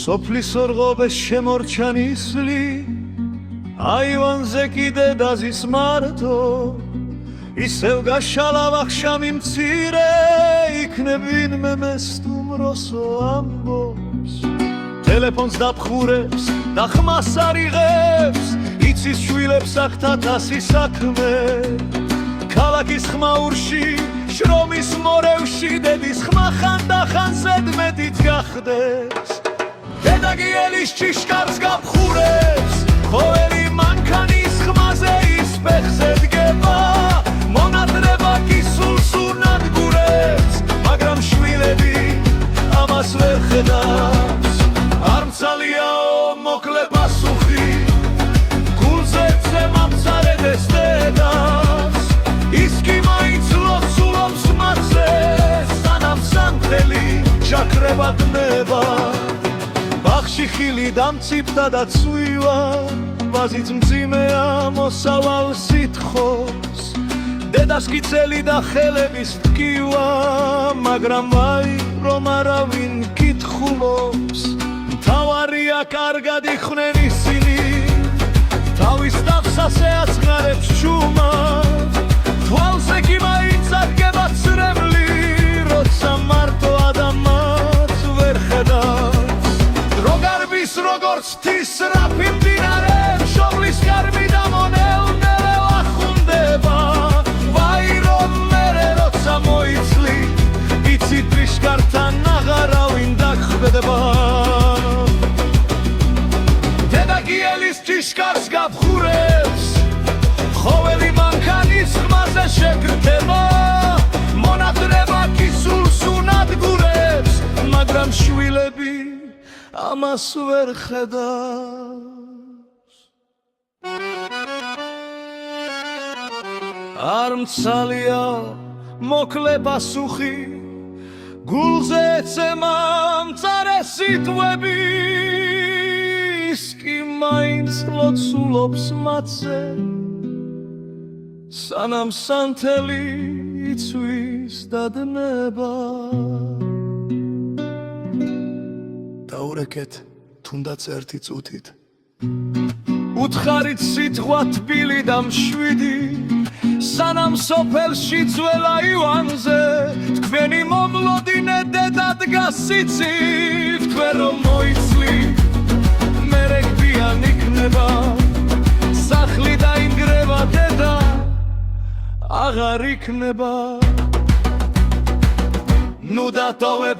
სოფლის ორღობეს შემორჩანისლი აივანზე კიდე დაზის მარტო ისევ გაშალავახშამი მცირე იქნებინმე მესტუმროსო ამბობს ტელეფონს დაფხურებს და ხმას არიღებს იცის შვილებს ახთათასი საქმე ქალაქის ხმაურში შრომის მორევში დედის ხმა ხანდახან ზედმეტით გახდეს დედაგიელის ჭიშკარს გაფხურებს ყოველი მანქანის ხმაზე ის ფეხზე დგება მონადრება კისულს უნადგურებს მაგრამ შვილები ამას ვერ ხედავს არ მცალიაო მოკლე პასუხი გულზე წემამცარედეს დედას ის კი მაინც ლოცულობს მათზე სანამ სანთელი შაქრება დნება ბაღში ხილი დამციფდა და ცვივა ვაზით მძიმეა მოსავალ სითხოს დედას კი წელი და ხელების ტკივა მაგრამ ვაი რომ არავინ კითხულობს თავარია კარგად იხვნენ ისინი თავის დავსას ეაწყარებს შუმად თვალზე კი მაინც ადგება ცრემლი როცა მარტო ადამაც ვერ ხედავს დროგარბის როგორც თის რაფი მდინარე შობლის კარბი და მონელნელე ლახუნდება ვაი რომ მერე როცა მოიცლი იცი ტრიშკართან აღარავინ დაგხვდება დედაგიელის ჭიშკარს გაფხურებს ყოველი მანქანის ხმაზე შეგრდება მონადრება კისულს უნადგურებს მაგრამ შვილები ამას ვერ ხედავს არ მცალია მოკლე პასუხი გულზე ეცემა მწარე სიტყვები ის კი მაინც ლოცულობს მათზე სანამ სანთელი იცვის დადნება დაურეკეთ თუნდაც ერთი წუთით უთხარით სიტყვა თბილი და მშვიდი სანამ სოფელში ძველ აივანზე თქვენი მომლოდინე დედა დგას იცით თქვენ რომ მოიცლი მერე გვიან იქნება სახლი დაინგრევა დედა აღარ იქნება ნუ დატოვებ